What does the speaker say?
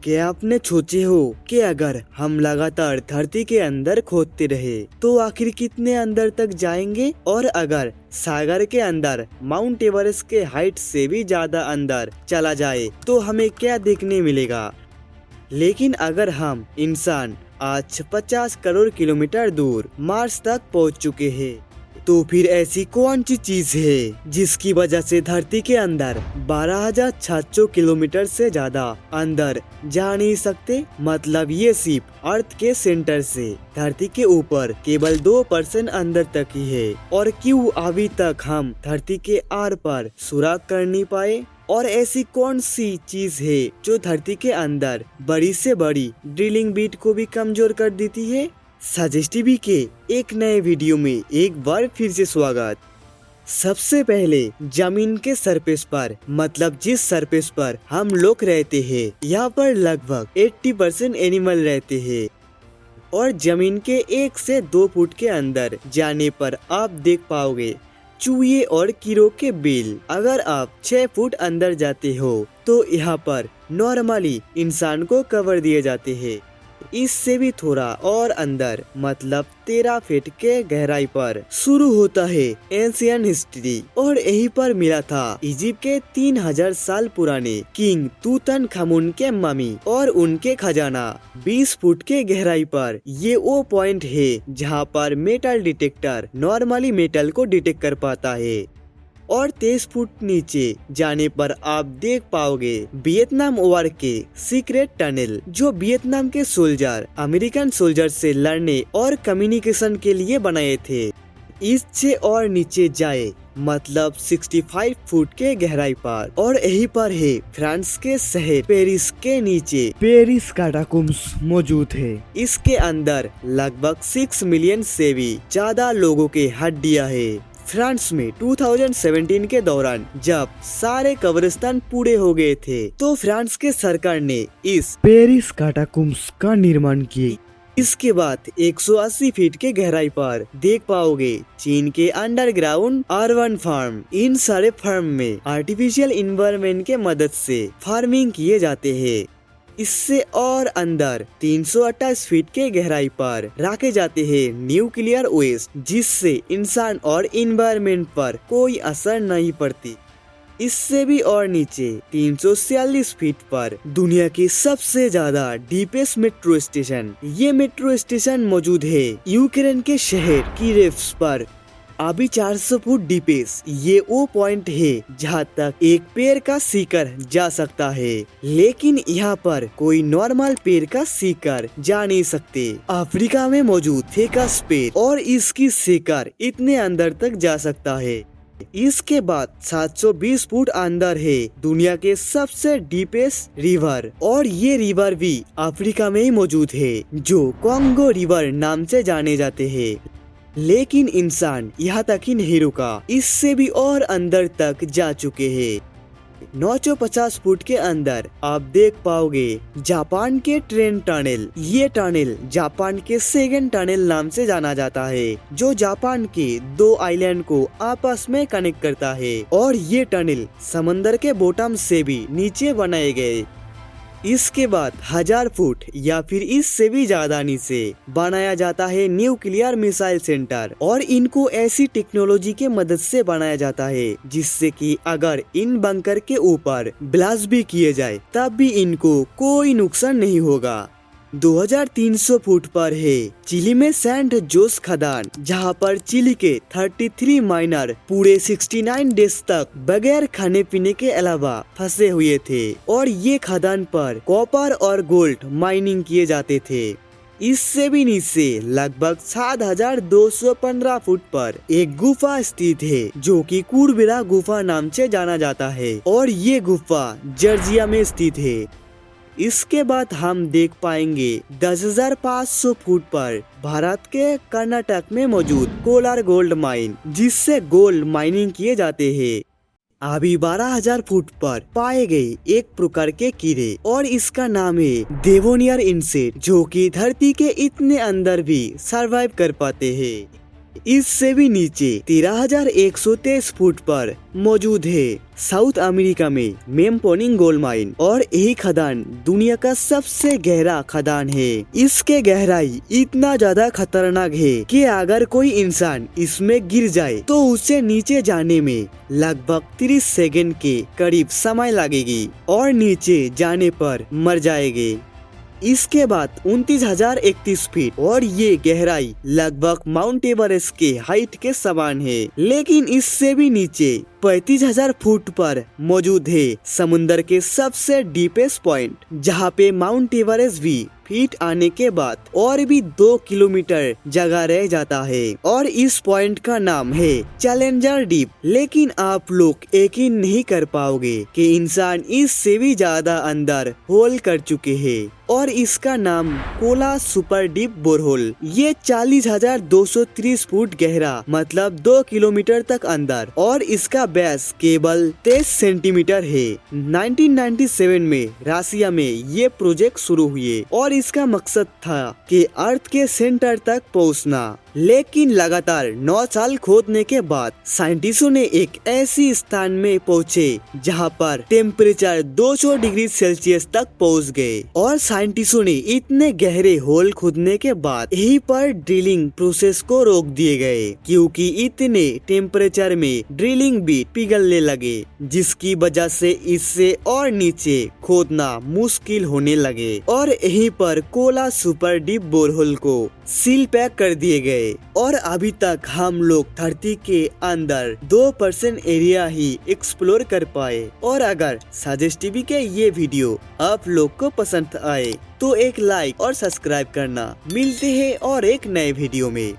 क्या आपने सोचे हो कि अगर हम लगातार धरती के अंदर खोदते रहे तो आखिर कितने अंदर तक जाएंगे, और अगर सागर के अंदर माउंट एवरेस्ट के हाइट से भी ज्यादा अंदर चला जाए तो हमें क्या देखने मिलेगा। लेकिन अगर हम इंसान आज 50 करोड़ किलोमीटर दूर मार्स तक पहुंच चुके हैं, तो फिर ऐसी कौन सी चीज है जिसकी वजह से धरती के अंदर 12,600 किलोमीटर से ज्यादा अंदर जा नहीं सकते। मतलब ये सिर्फ अर्थ के सेंटर से धरती के ऊपर केवल 2% अंदर तक ही है। और क्यों अभी तक हम धरती के आर पार सुराग कर नहीं पाए, और ऐसी कौन सी चीज है जो धरती के अंदर बड़ी से बड़ी ड्रिलिंग बीट को भी कमजोर कर देती है। सजेस्ट टीवी के एक नए वीडियो में एक बार फिर से स्वागत। सबसे पहले जमीन के सरफेस पर, मतलब जिस सरफेस पर हम लोग रहते हैं, यहाँ पर लगभग 80% एनिमल रहते हैं। और जमीन के 1 से 2 फुट के अंदर जाने पर आप देख पाओगे चूहे और कीड़ों के बिल। अगर आप 6 फुट अंदर जाते हो तो यहाँ पर नॉर्मली इंसान को कवर दिए जाते हैं। इससे भी थोड़ा और अंदर, मतलब 13 फीट के गहराई पर शुरू होता है एंशियंट हिस्ट्री। और यहीं पर मिला था इजिप्ट के 3000 साल पुराने किंग तूतनखामुन के मम्मी और उनके खजाना। 20 फुट के गहराई पर ये वो पॉइंट है जहाँ पर मेटल डिटेक्टर नॉर्मली मेटल को डिटेक्ट कर पाता है। और 23 फुट नीचे जाने पर आप देख पाओगे वियतनाम वॉर के सीक्रेट टनल, जो वियतनाम के सोल्जर अमेरिकन सोल्जर से लड़ने और कम्युनिकेशन के लिए बनाए थे। इससे और नीचे जाए, मतलब 65 फुट के गहराई पर, और यहीं पर है फ्रांस के शहर पेरिस के नीचे पेरिस कैटाकॉम्ब्स मौजूद है। इसके अंदर लगभग 6 मिलियन से भी ज्यादा लोगों के हड्डियां है। फ्रांस में 2017 के दौरान जब सारे कब्रिस्तान पूरे हो गए थे, तो फ्रांस के सरकार ने इस पेरिस कैटाकॉम्ब्स का निर्माण किया। इसके बाद 180 फीट के गहराई पर देख पाओगे चीन के अंडरग्राउंड अर्बन फार्म। इन सारे फार्म में आर्टिफिशियल इन्वायरमेंट के मदद से फार्मिंग किए जाते हैं। इससे और अंदर 328 फीट के गहराई पर रखे जाते हैं न्यूक्लियर वेस्ट, जिससे इंसान और इन्वायरमेंट पर कोई असर नहीं पड़ती। इससे भी और नीचे 346 फीट पर दुनिया की सबसे ज्यादा डीपेस्ट मेट्रो स्टेशन, ये मेट्रो स्टेशन मौजूद है यूक्रेन के शहर कीरेव्स पर। अभी 400 फुट डीपेस्ट ये वो पॉइंट है जहाँ तक एक पेड़ का सीकर जा सकता है, लेकिन यहाँ पर कोई नॉर्मल पेड़ का सीकर जा नहीं सकते। अफ्रीका में मौजूद थेकस पेड़, और इसकी सीकर इतने अंदर तक जा सकता है। इसके बाद 720 फुट अंदर है दुनिया के सबसे डीपेस्ट रिवर, और ये रिवर भी अफ्रीका में ही मौजूद है, जो कॉन्गो रिवर नाम से जाने जाते हैं। लेकिन इंसान यहाँ तक ही नहीं रुका, इससे भी और अंदर तक जा चुके हैं। 950 फुट के अंदर आप देख पाओगे जापान के ट्रेन टनल। ये टनल जापान के सेकंड टनल नाम से जाना जाता है, जो जापान के 2 आइलैंड को आपस में कनेक्ट करता है। और ये टनल समंदर के बॉटम से भी नीचे बनाए गए। इसके बाद 1000 फुट या फिर इससे भी ज्यादा नीचे बनाया जाता है न्यूक्लियर मिसाइल सेंटर। और इनको ऐसी टेक्नोलॉजी के मदद से बनाया जाता है जिससे कि अगर इन बंकर के ऊपर ब्लास्ट भी किए जाए तब भी इनको कोई नुकसान नहीं होगा। 2300 फुट पर है चिली में सेंट जोस खदान, जहां पर चिली के 33 माइनर पूरे 69 डेज तक बगैर खाने पीने के अलावा फंसे हुए थे। और ये खदान पर कॉपर और गोल्ड माइनिंग किए जाते थे। इससे भी नीचे लगभग 7215 फुट पर एक गुफा स्थित है, जो कि कुरबेरा गुफा नाम से जाना जाता है, और ये गुफा जॉर्जिया में स्थित है। इसके बाद हम देख पाएंगे 10,500 फुट पर भारत के कर्नाटक में मौजूद कोलार गोल्ड माइन, जिससे गोल्ड माइनिंग किए जाते हैं। अभी 12,000 फुट पर पाए गए एक प्रकार के कीड़े, और इसका नाम है देवोनियर इंसेक्ट, जो कि धरती के इतने अंदर भी सरवाइव कर पाते हैं। इससे भी नीचे 13,123 फुट पर मौजूद है साउथ अमेरिका में मेम्पोनिंग गोल्ड माइन, और यही खदान दुनिया का सबसे गहरा खदान है। इसके गहराई इतना ज्यादा खतरनाक है कि अगर कोई इंसान इसमें गिर जाए तो उसे नीचे जाने में लगभग 30 सेकंड के करीब समय लगेगी और नीचे जाने पर मर जाएगी। इसके बाद 29,031 फीट और ये गहराई लगभग माउंट एवरेस्ट के हाइट के समान है। लेकिन इससे भी नीचे 35,000 फुट पर मौजूद है समुंदर के सबसे डीपेस्ट पॉइंट, जहाँ पे माउंट एवरेस्ट भी फीट आने के बाद और भी 2 किलोमीटर जगह रह जाता है, और इस पॉइंट का नाम है चैलेंजर डीप। लेकिन आप लोग यकीन नहीं कर पाओगे कि इंसान इससे भी ज्यादा अंदर होल कर चुके हैं, और इसका नाम कोला सुपर डीप बोरहोल। ये 40,230 फुट गहरा मतलब 2 किलोमीटर तक अंदर, और इसका बेस केवल 23 सेंटीमीटर है। 1997 में रसिया में ये प्रोजेक्ट शुरू हुए और इसका मकसद था कि अर्थ के सेंटर तक पहुंचना। लेकिन लगातार 9 साल खोदने के बाद साइंटिस्टों ने एक ऐसी स्थान में पहुंचे जहां पर टेम्परेचर 200 डिग्री सेल्सियस तक पहुंच गए, और साइंटिस्टों ने इतने गहरे होल खोदने के बाद यहीं पर ड्रिलिंग प्रोसेस को रोक दिए गए, क्योंकि इतने टेम्परेचर में ड्रिलिंग भी पिघलने लगे, जिसकी वजह से इससे और नीचे खोदना मुश्किल होने लगे, और यहीं पर कोला सुपर डीप बोरहोल को सील पैक कर दिए गए। और अभी तक हम लोग धरती के अंदर 2% एरिया ही एक्सप्लोर कर पाए। और अगर साजिश टीवी के ये वीडियो आप लोग को पसंद आए तो एक लाइक और सब्सक्राइब करना। मिलते हैं और एक नए वीडियो में।